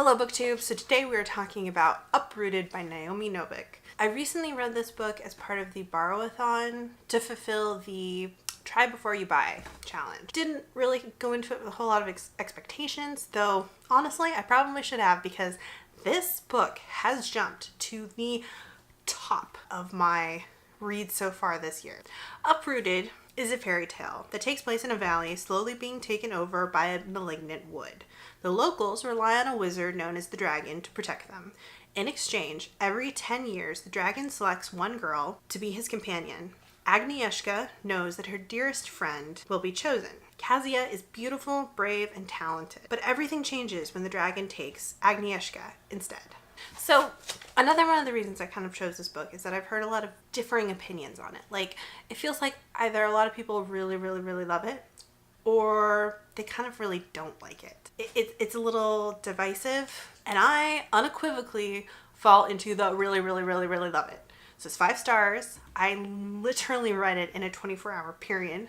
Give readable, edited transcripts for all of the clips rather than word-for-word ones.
Hello BookTube! So today we are talking about Uprooted by Naomi Novik. I recently read this book as part of the Borrow-a-thon to fulfill the Try Before You Buy challenge. Didn't really go into it with a whole lot of expectations, though honestly I probably should have, because this book has jumped to the top of my reads so far this year. Uprooted is a fairy tale that takes place in a valley slowly being taken over by a malignant wood. The locals rely on a wizard known as the dragon to protect them. In exchange, every 10 years, the dragon selects one girl to be his companion. Agnieszka knows that her dearest friend will be chosen. Kazia is beautiful, brave, and talented. But everything changes when the dragon takes Agnieszka instead. So, another one of the reasons I kind of chose this book is that I've heard a lot of differing opinions on it. Like, it feels like either a lot of people really love it, or they kind of really don't like it. It's a little divisive, and I unequivocally fall into the really love it. So it's 5 stars. I literally read it in a 24-hour period,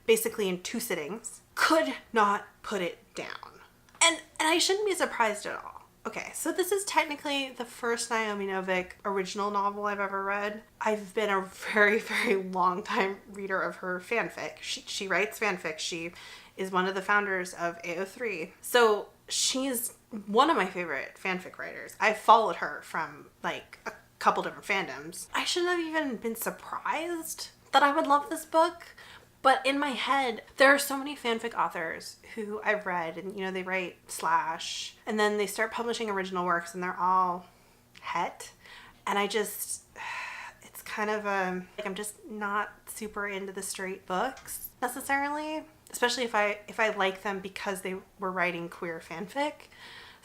basically in 2 sittings. Could not put it down. And I shouldn't be surprised at all. Okay, so this is technically the first Naomi Novik original novel I've ever read. I've been a very long time reader of her fanfic. She writes fanfic. She is one of the founders of AO3. So she's one of my favorite fanfic writers. I've followed her from like a couple different fandoms. I shouldn't have even been surprised that I would love this book. But in my head, there are so many fanfic authors who I've read, and they write slash, and then they start publishing original works, and they're all het. And it's kind of like I'm just not super into the straight books necessarily, especially if I like them because they were writing queer fanfic.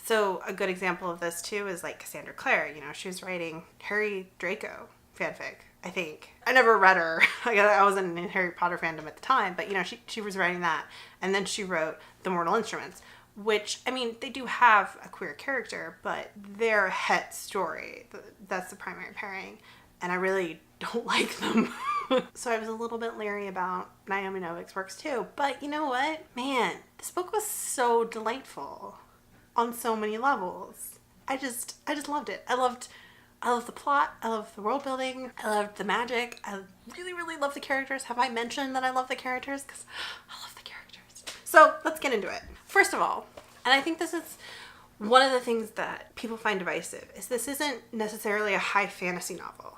So a good example of this too is like Cassandra Clare. She was writing Harry Draco fanfic. I think. I never read her. I wasn't in Harry Potter fandom at the time, but she was writing that. And then she wrote The Mortal Instruments, which, they do have a queer character, but they're a het story. That's the primary pairing. And I really don't like them. So I was a little bit leery about Naomi Novik's works too. But you know what? Man, this book was so delightful on so many levels. I just loved it. I love the plot. I love the world building. I loved the magic. I really love the characters. Have I mentioned that I love the characters? Because I love the characters. So let's get into it. First of all, and I think this is one of the things that people find divisive, is this isn't necessarily a high fantasy novel.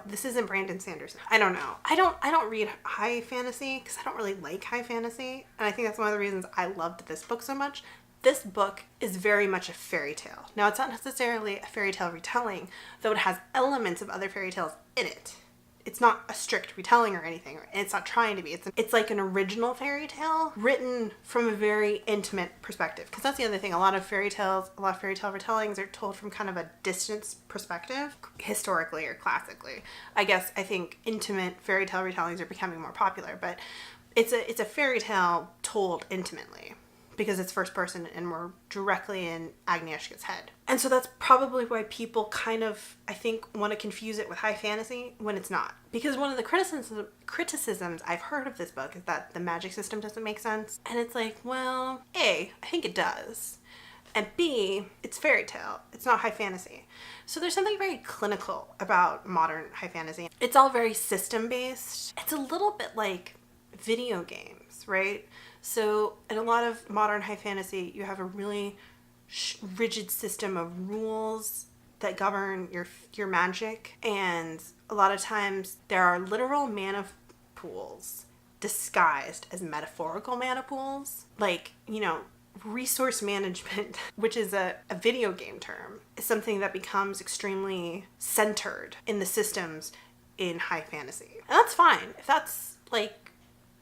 This isn't Brandon Sanderson. I don't know. I don't read high fantasy because I don't really like high fantasy. And I think that's one of the reasons I loved this book so much. This book is very much a fairy tale. Now, it's not necessarily a fairy tale retelling, though it has elements of other fairy tales in it. It's not a strict retelling or anything, and it's not trying to be. It's like an original fairy tale written from a very intimate perspective. Because that's the other thing. A lot of fairy tale retellings are told from kind of a distance perspective, historically or classically. I think intimate fairy tale retellings are becoming more popular, but it's a fairy tale told intimately, because it's first person and we're directly in Agnieszka's head. And so that's probably why people kind of, I think, want to confuse it with high fantasy when it's not. Because one of the criticisms I've heard of this book is that the magic system doesn't make sense. And it's like, well, A, I think it does. And B, it's fairy tale. It's not high fantasy. So there's something very clinical about modern high fantasy. It's all very system-based. It's a little bit like video games, right? So in a lot of modern high fantasy, you have a really rigid system of rules that govern your magic. And a lot of times there are literal mana pools disguised as metaphorical mana pools. Like, resource management, which is a video game term, is something that becomes extremely centered in the systems in high fantasy. And that's fine. If that's like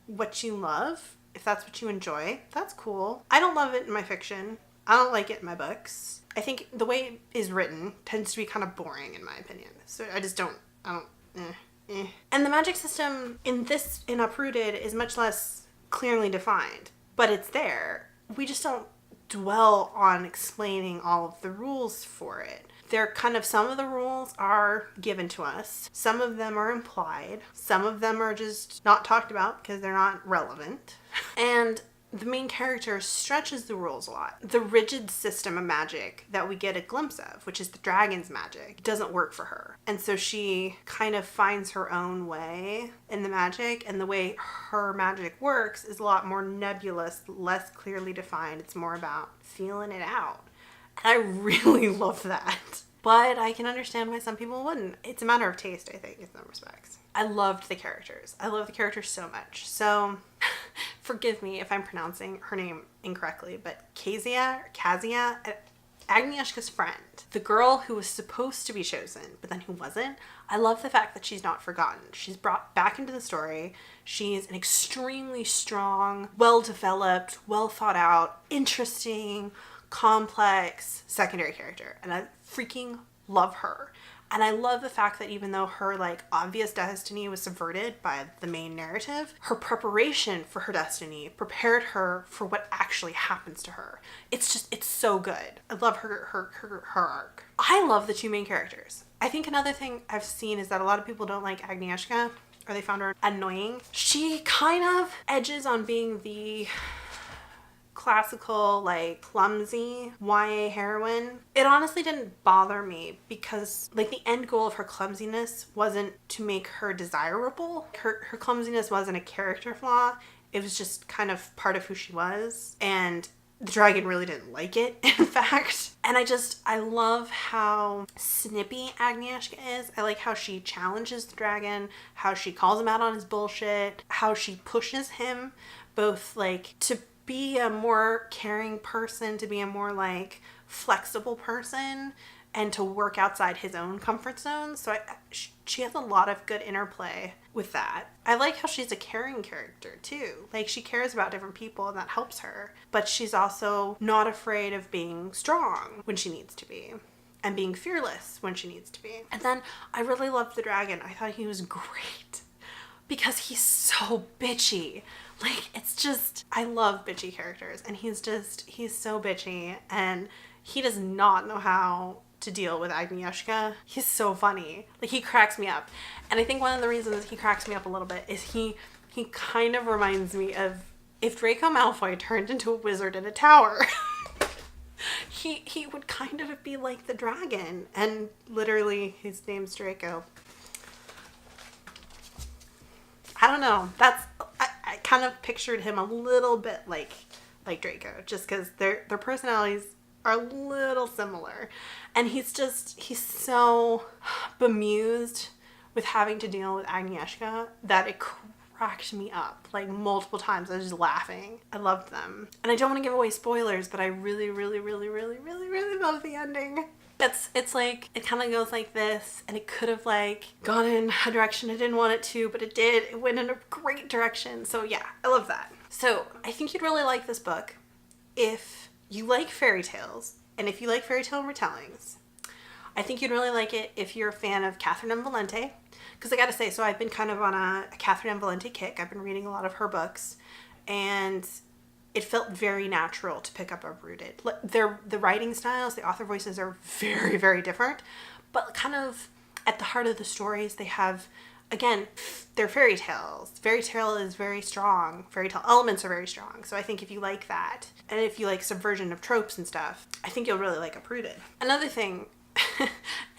what you love, if that's what you enjoy, that's cool. I don't love it in my fiction. I don't like it in my books. I think the way it is written tends to be kind of boring in my opinion. So And the magic system in Uprooted is much less clearly defined, but it's there. We just don't dwell on explaining all of the rules for it. Some of the rules are given to us. Some of them are implied. Some of them are just not talked about because they're not relevant. And the main character stretches the rules a lot. The rigid system of magic that we get a glimpse of, which is the dragon's magic, doesn't work for her. And so she kind of finds her own way in the magic, and the way her magic works is a lot more nebulous, less clearly defined. It's more about feeling it out. And I really love that. But I can understand why some people wouldn't. It's a matter of taste, I think, in some respects. I loved the characters. I love the characters so much. So, forgive me if I'm pronouncing her name incorrectly, but Kazia, Agnieszka's friend, the girl who was supposed to be chosen, but then who wasn't. I love the fact that she's not forgotten. She's brought back into the story. She's an extremely strong, well-developed, well-thought-out, interesting, complex secondary character. And I freaking love her. And I love the fact that even though her like obvious destiny was subverted by the main narrative, her preparation for her destiny prepared her for what actually happens to her. It's so good. I love her arc. I love the two main characters. I think another thing I've seen is that a lot of people don't like Agnieszka, or they found her annoying. She kind of edges on being the classical, like, clumsy YA heroine. It honestly didn't bother me because, like, the end goal of her clumsiness wasn't to make her desirable. Her clumsiness wasn't a character flaw. It was just kind of part of who she was. And the dragon really didn't like it, in fact. And I love how snippy Agnieszka is. I like how she challenges the dragon, how she calls him out on his bullshit, how she pushes him both, like, to be a more caring person, to be a more like flexible person, and to work outside his own comfort zone. So she has a lot of good interplay with that. I like how she's a caring character too. Like, she cares about different people and that helps her. But she's also not afraid of being strong when she needs to be, and being fearless when she needs to be. And then I really loved the dragon. I thought he was great because he's so bitchy. Like, it's just, I love bitchy characters, and he's so bitchy, and he does not know how to deal with Agnieszka. He's so funny. Like, he cracks me up. And I think one of the reasons he cracks me up a little bit is he kind of reminds me of if Draco Malfoy turned into a wizard in a tower. He would kind of be like the dragon, and literally his name's Draco. I don't know. I kind of pictured him a little bit like Draco, just because their personalities are a little similar. And he's so bemused with having to deal with Agnieszka that it cracked me up like multiple times. I was just laughing. I loved them. And I don't want to give away spoilers, but I really, really, really, really, really, really love the ending. It's like, it kind of goes like this, and it could have like gone in a direction I didn't want it to, but it did. It went in a great direction. So yeah, I love that. So I think you'd really like this book if you like fairy tales, and if you like fairy tale retellings. I think you'd really like it if you're a fan of Catherine M. Valente, because I gotta say, so I've been kind of on a Catherine M. Valente kick. I've been reading a lot of her books, and it felt very natural to pick up Uprooted. The writing styles, the author voices are very, very different, but kind of at the heart of the stories, they have, again, they're fairy tales. Fairy tale is very strong. Fairy tale elements are very strong. So I think if you like that, and if you like subversion of tropes and stuff, I think you'll really like Uprooted. Another thing,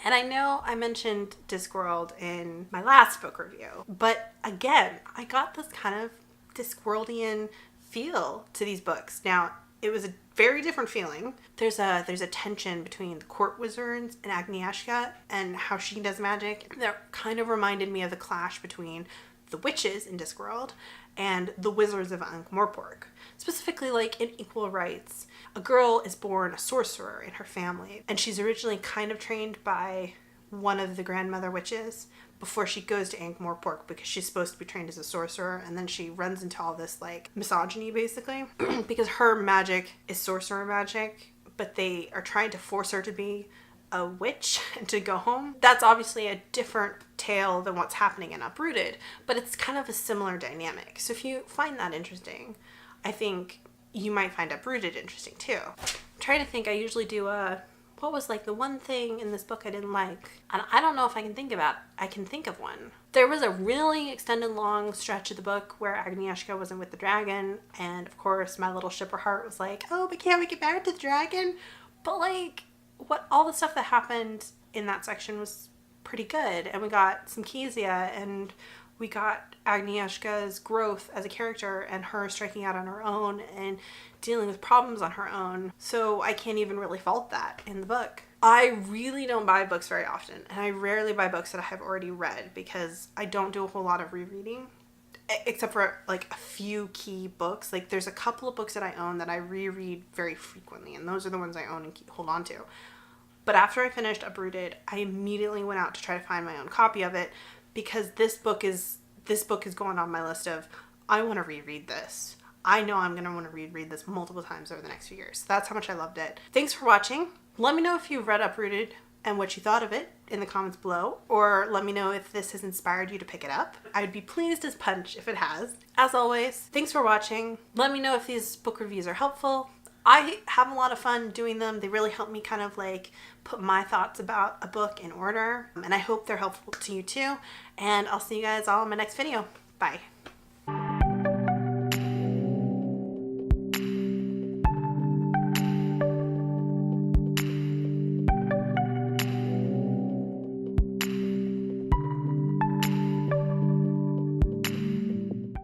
and I know I mentioned Discworld in my last book review, but again, I got this kind of Discworldian feel to these books. Now, it was a very different feeling. There's a tension between the court wizards and Agnieszka and how she does magic. That kind of reminded me of the clash between the witches in Discworld and the wizards of Ankh-Morpork. Specifically, like, in Equal Rights, a girl is born a sorcerer in her family, and she's originally kind of trained by one of the grandmother witches before she goes to Ankh-Morpork, because she's supposed to be trained as a sorcerer, and then she runs into all this like misogyny basically because her magic is sorcerer magic, but they are trying to force her to be a witch and to go home. That's obviously a different tale than what's happening in Uprooted, but it's kind of a similar dynamic. So if you find that interesting, I think you might find Uprooted interesting too. I'm trying to think, I usually do a what was like the one thing in this book I didn't like? And I don't know if I can think of one. There was a really extended long stretch of the book where Agnieszka wasn't with the dragon, and of course my little shipper heart was like, oh, but can't we get back to the dragon? But like, what all the stuff that happened in that section was pretty good, and we got some Kezia, and we got Agnieszka's growth as a character and her striking out on her own and dealing with problems on her own. So I can't even really fault that in the book. I really don't buy books very often, and I rarely buy books that I have already read because I don't do a whole lot of rereading, except for like a few key books. Like there's a couple of books that I own that I reread very frequently, and those are the ones I own and hold on to. But after I finished Uprooted, I immediately went out to try to find my own copy of it, because this book is going on my list of, I want to reread this. I know I'm going to want to reread this multiple times over the next few years. That's how much I loved it. Thanks for watching. Let me know if you've read Uprooted and what you thought of it in the comments below, or let me know if this has inspired you to pick it up. I'd be pleased as punch if it has. As always, thanks for watching. Let me know if these book reviews are helpful. I have a lot of fun doing them. They really help me kind of like put my thoughts about a book in order, and I hope they're helpful to you too. And I'll see you guys all in my next video. Bye.